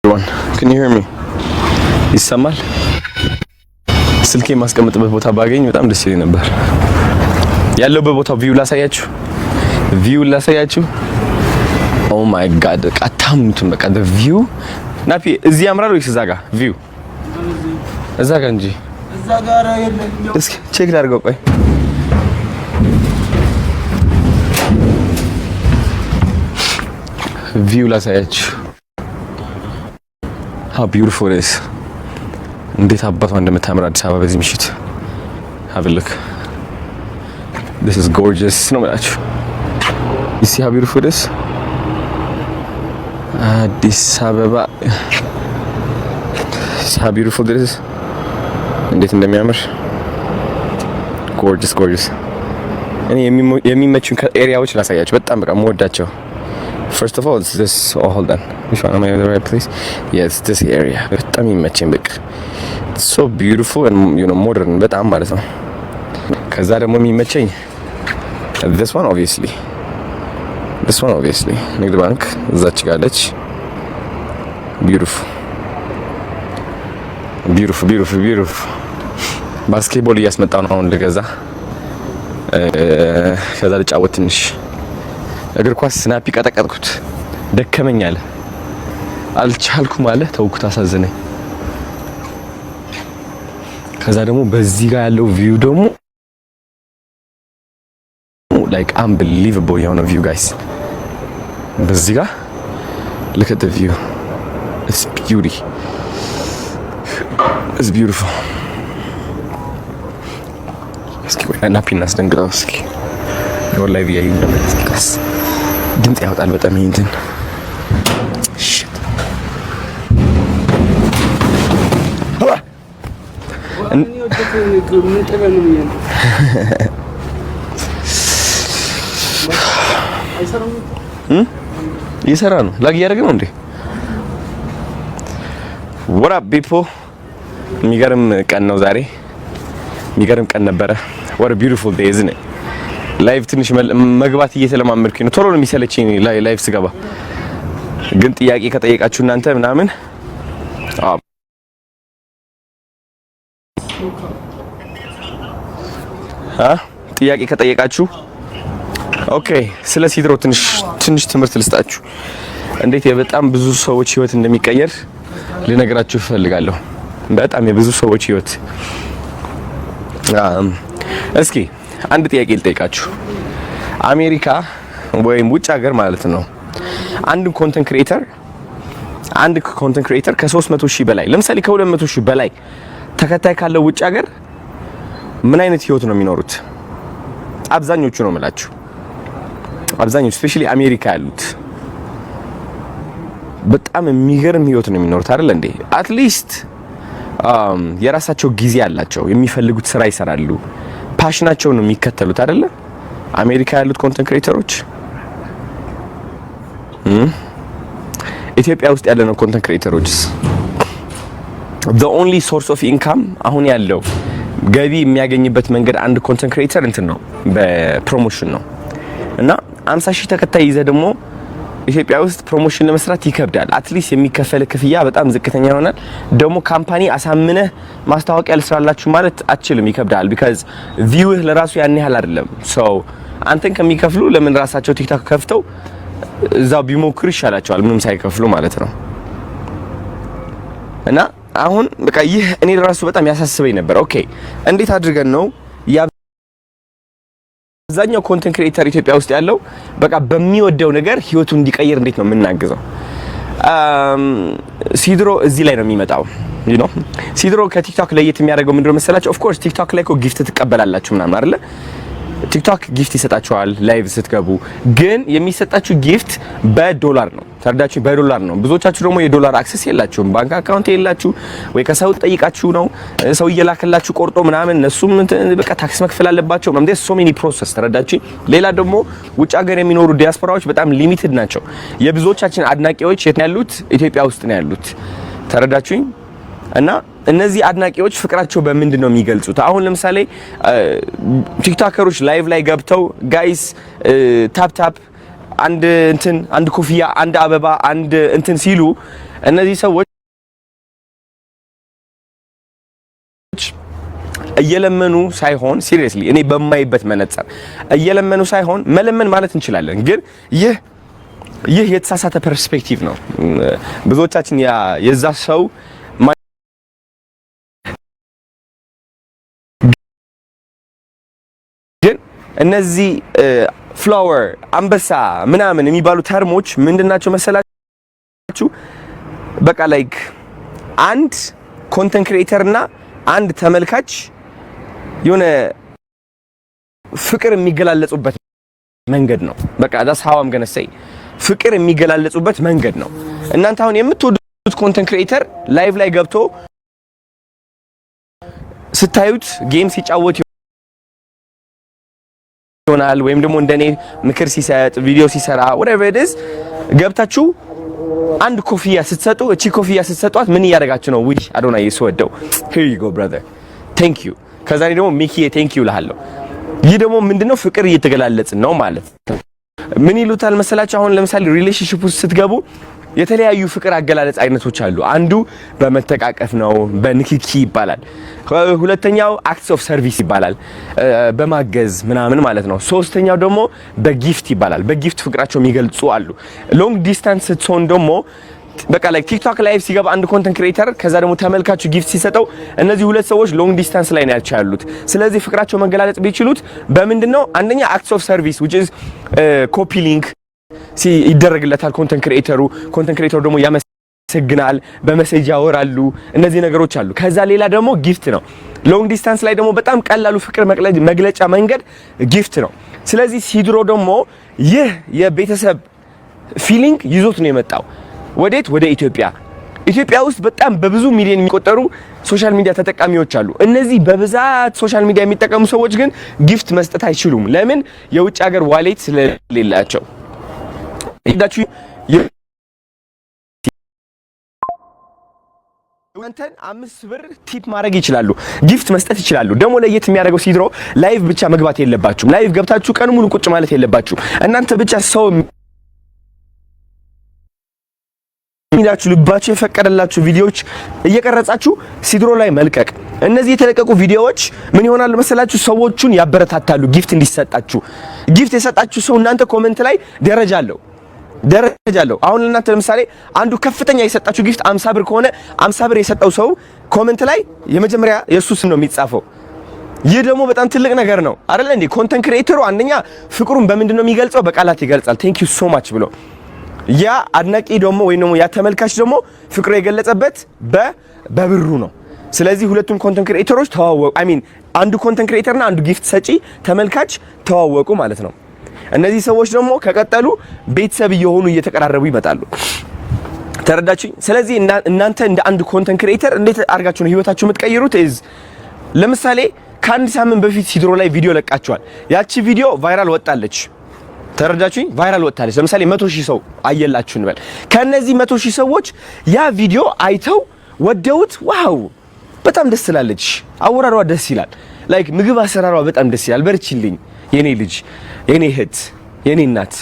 everyone. Can you hear me? ይሰማል? ስልኬ ማስቀመጥበት ቦታ ባገኝ በጣም ደስ ይለኝ ነበር። ያለውበት ቦታ ቪው ላሳያችሁ። ኦ ማይ ጋድ አታምኑትም። በቃ the view ናፒ እዚህ ያምራል ወይስ እዛ ጋር ቪው? እዛ ጋር እንጂ እዛ ጋር የለም። እስኪ ቼክ ላድርገው። ቆይ ቪው ላሳያችሁ። How beautiful it is. እንዴት አባቷ እንደምታምር አዲስ አበባ በዚህ ምሽት። Have a look. This is gorgeous. ነው ማለት You see how beautiful it is? አዲስ አበባ. See how beautiful it is? እንዴት እንደሚያምር. Gorgeous. እኔ የሚመቹን ኤሪያዎች ላሳያችሁ በጣም በቃ የምወዳቸው. First of all, it's this. Oh, hold on. Which one am I in the right place? Yes, this area. በጣም ይመቸኝ በቃ. It's so beautiful and modern በጣም ማለት ነው። ከዛ ደግሞ የሚመቸኝ this one obviously. ንግድ ባንክ እዛች ጋለች. Beautiful. ባስኬትቦል እያስመጣሁ ነው አሁን ልገዛ። ከዛ ልጫወት ትንሽ እግር ኳስ ስናፒ ቀጠቀጥኩት። ደከመኝ አለ አልቻልኩም አለ ተውኩት። አሳዘነኝ። ከዛ ደግሞ በዚህ ጋር ያለው ቪው ደግሞ like unbelievable የሆነ ቪው ጋይስ። በዚህ ጋር look at the view. It's beautiful. እስኪ ወይ ናፒ እናስደንግጠው እስኪ ወላሂ ቪአይ እንደምትቀስ ድምጽ ያወጣል በጣም እንትን ይሰራ ነው ላግ ያደረገ ነው እንዴ? What up people? የሚገርም ቀን ነው ዛሬ። የሚገርም ቀን ነበረ። What a beautiful day, isn't it? ላይቭ ትንሽ መግባት እየተለማመድኩኝ ነው። ቶሎ ነው የሚሰለችኝ ላይቭ ስገባ። ግን ጥያቄ ከጠየቃችሁ እናንተ ምናምን ጥያቄ ከጠየቃችሁ ኦኬ፣ ስለ ሲድሮ ትንሽ ትምህርት ልስጣችሁ። እንዴት የበጣም ብዙ ሰዎች ህይወት እንደሚቀየር ልነግራችሁ እፈልጋለሁ። በጣም የብዙ ሰዎች ህይወት እስኪ አንድ ጥያቄ ልጠይቃችሁ። አሜሪካ ወይም ውጭ ሀገር ማለት ነው አንድ ኮንተንት ክሬተር ከ300,000 በላይ ለምሳሌ ከ200,000 በላይ ተከታይ ካለው ውጭ ሀገር ምን አይነት ህይወት ነው የሚኖሩት? አብዛኞቹ ነው የምላችሁ። አብዛኞቹ ስፔሻሊ አሜሪካ ያሉት በጣም የሚገርም ህይወት ነው የሚኖሩት አይደል እንዴ? አትሊስት የራሳቸው ጊዜ አላቸው። የሚፈልጉት ስራ ይሰራሉ። ፓሽናቸውን ነው የሚከተሉት አይደለ? አሜሪካ ያሉት ኮንተንት ክሬተሮች ኢትዮጵያ ውስጥ ያለነው ኮንተንት ክሬተሮችስ the only source of income አሁን ያለው ገቢ የሚያገኝበት መንገድ አንድ ኮንተንት ክሬተር እንትን ነው በፕሮሞሽን ነው። እና 50,000 ተከታይ ይዘህ ደግሞ ኢትዮጵያ ውስጥ ፕሮሞሽን ለመስራት ይከብዳል። አትሊስት የሚከፈል ክፍያ በጣም ዝቅተኛ ይሆናል። ደግሞ ካምፓኒ አሳምነህ ማስታወቂያ ልስራላችሁ ማለት አትችልም፣ ይከብዳል። because ቪውህ ለራሱ ያን ያህል አይደለም። so አንተን ከሚከፍሉ ለምን ራሳቸው ቲክቶክ ከፍተው እዛው ቢሞክሩ ይሻላቸዋል፣ ምንም ሳይከፍሉ ማለት ነው። እና አሁን በቃ ይህ እኔ ለራሱ በጣም ያሳስበኝ ነበር። ኦኬ እንዴት አድርገን ነው አብዛኛው ኮንተንት ክሬተር ኢትዮጵያ ውስጥ ያለው በቃ በሚወደው ነገር ህይወቱን እንዲቀይር እንዴት ነው የምናግዘው? ሲድሮ እዚህ ላይ ነው የሚመጣው። ሲድሮ ከቲክቶክ ለየት የሚያደርገው ምንድነው መሰላችሁ? ኦፍ ኮርስ ቲክቶክ ላይ እኮ ጊፍት ትቀበላላችሁ ምናምን አይደለ? ቲክቶክ ጊፍት ይሰጣችኋል ላይቭ ስትገቡ። ግን የሚሰጣችሁ ጊፍት በዶላር ነው። ተረዳችሁ? በዶላር ነው። ብዙዎቻችሁ ደግሞ የዶላር አክሰስ የላችሁም። ባንክ አካውንት የላችሁ ወይ ከሰው ጠይቃችሁ ነው ሰው እየላከላችሁ ቆርጦ ምናምን እነሱም በቃ ታክስ መክፈል አለባቸው ምናምን ሶ ሜኒ ፕሮሰስ። ተረዳችሁ? ሌላ ደግሞ ውጭ ሀገር የሚኖሩ ዲያስፖራዎች በጣም ሊሚትድ ናቸው። የብዙዎቻችን አድናቂዎች የት ነው ያሉት? ኢትዮጵያ ውስጥ ነው ያሉት። ተረዳችሁኝ? እና እነዚህ አድናቂዎች ፍቅራቸው በምንድን ነው የሚገልጹት? አሁን ለምሳሌ ቲክቶከሮች ላይቭ ላይ ገብተው ጋይስ ታፕ አንድ ኮፍያ አንድ አበባ አንድ እንትን ሲሉ እነዚህ ሰዎች እየለመኑ ሳይሆን ሲሪየስሊ እኔ በማይበት መነጽር እየለመኑ ሳይሆን መለመን ማለት እንችላለን፣ ግን ይህ የተሳሳተ ፐርስፔክቲቭ ነው። ብዙዎቻችን የዛ ሰው ግን እነዚህ ፍላወር አንበሳ ምናምን የሚባሉ ተርሞች ምንድናቸው መሰላችሁ? በቃ ላይክ አንድ ኮንተንት ክሪኤተር እና አንድ ተመልካች የሆነ ፍቅር የሚገላለጹበት መንገድ ነው። በቃ that's how I'm gonna say ፍቅር የሚገላለጹበት መንገድ ነው። እናንተ አሁን የምትወዱት ኮንተንት ክሪኤተር ላይቭ ላይ ገብቶ ስታዩት ጌም ሲጫወት ይሆናል ወይም ደግሞ እንደኔ ምክር ሲሰጥ ቪዲዮ ሲሰራ whatever it is ገብታችሁ አንድ ኮፍያ ስትሰጡ እቺ ኮፍያ ስትሰጧት ምን እያደረጋችሁ ነው? ውይ አዶናይ ይስወደው here you go brother thank you ከዛ ደግሞ ሚኪ thank you እልሃለሁ። ይህ ደግሞ ምንድነው ፍቅር እየተገላለጽን ነው ማለት ነው። ምን ይሉታል መሰላችሁ? አሁን ለምሳሌ ሪሌሽንሺፕ ውስጥ ስትገቡ የተለያዩ ፍቅር አገላለጽ አይነቶች አሉ። አንዱ በመተቃቀፍ ነው፣ በንክኪ ይባላል። ሁለተኛው አክትስ ኦፍ ሰርቪስ ይባላል፣ በማገዝ ምናምን ማለት ነው። ሶስተኛው ደግሞ በጊፍት ይባላል። በጊፍት ፍቅራቸው የሚገልጹ አሉ። ሎንግ ዲስታንስ ስትሆን ደግሞ በቃ ላይ ቲክቶክ ላይቭ ሲገባ አንድ ኮንተንት ክሪኤተር ከዛ ደግሞ ተመልካቹ ጊፍት ሲሰጠው እነዚህ ሁለት ሰዎች ሎንግ ዲስታንስ ላይ ነው ያሉት። ስለዚህ ፍቅራቸው መገላለጽ ቢችሉት በምንድነው? አንደኛ አክትስ ኦፍ ሰርቪስ which is ኮፒ ሊንክ ይደረግለታል ኮንተንት ክሪኤተሩ ደግሞ ያመሰግናል፣ በመሴጅ ያወራሉ። እነዚህ ነገሮች አሉ። ከዛ ሌላ ደግሞ ጊፍት ነው። ሎንግ ዲስታንስ ላይ ደግሞ በጣም ቀላሉ ፍቅር መግለጫ መንገድ ጊፍት ነው። ስለዚህ ሲድሮ ደግሞ ይህ የቤተሰብ ፊሊንግ ይዞት ነው የመጣው። ወዴት? ወደ ኢትዮጵያ ውስጥ በጣም በብዙ ሚሊዮን የሚቆጠሩ ሶሻል ሚዲያ ተጠቃሚዎች አሉ። እነዚህ በብዛት ሶሻል ሚዲያ የሚጠቀሙ ሰዎች ግን ጊፍት መስጠት አይችሉም። ለምን? የውጭ ሀገር ዋሌት ስለሌላቸው። ይዳችሁ ወንተን 5 ብር ቲፕ ማድረግ ይችላሉ፣ ጊፍት መስጠት ይችላሉ። ደግሞ ለየት የሚያደርገው ሲድሮ ላይቭ ብቻ መግባት የለባችሁም። ላይቭ ገብታችሁ ቀን ሙሉ ቁጭ ማለት የለባችሁም። እናንተ ብቻ ሰው ሚላችሁ ልባችሁ የፈቀደላችሁ ቪዲዮዎች እየቀረጻችሁ ሲድሮ ላይ መልቀቅ። እነዚህ የተለቀቁ ቪዲዮዎች ምን ይሆናሉ መሰላችሁ? ሰዎቹን ያበረታታሉ ጊፍት እንዲሰጣችሁ። ጊፍት የሰጣችሁ ሰው እናንተ ኮሜንት ላይ ደረጃ አለው። አሁን እናንተ ለምሳሌ አንዱ ከፍተኛ የሰጣችሁ ጊፍት 50 ብር ከሆነ 50 ብር የሰጠው ሰው ኮሜንት ላይ የመጀመሪያ የሱ ስም ነው የሚጻፈው። ይህ ደግሞ በጣም ትልቅ ነገር ነው አይደል እንዴ? ኮንተንት ክሪኤተሩ አንደኛ ፍቅሩን በምንድን ነው የሚገልጸው? በቃላት ይገልጻል። ቴንክ ዩ ሶ ማች ብሎ ያ አድናቂ ደግሞ ወይ ደግሞ ያ ተመልካች ደግሞ ፍቅሩ የገለጸበት በብሩ ነው። ስለዚህ ሁለቱም ኮንተንት ክሪኤተሮች ተዋወቁ። አይ ሚን አንዱ ኮንተንት ክሪኤተርና አንዱ ጊፍት ሰጪ ተመልካች ተዋወቁ ማለት ነው። እነዚህ ሰዎች ደግሞ ከቀጠሉ ቤተሰብ እየሆኑ እየተቀራረቡ ይመጣሉ። ተረዳችሁኝ? ስለዚህ እናንተ እንደ አንድ ኮንተንት ክሪኤተር እንዴት አድርጋችሁ ነው ህይወታችሁ የምትቀይሩት? ለምሳሌ ከአንድ ሳምንት በፊት ሲድሮ ላይ ቪዲዮ ለቃችኋል። ያቺ ቪዲዮ ቫይራል ወጣለች። ተረዳችሁኝ? ቫይራል ወጣለች። ለምሳሌ 100,000 ሰው አየላችሁ እንበል። ከነዚህ 100,000 ሰዎች ያ ቪዲዮ አይተው ወደውት ዋው በጣም ደስ ትላለች፣ አወራሯ ደስ ይላል፣ ላይክ ምግብ አሰራሯ በጣም ደስ ይላል፣ በርቺልኝ የኔ ልጅ፣ የኔ እህት፣ የኔ እናት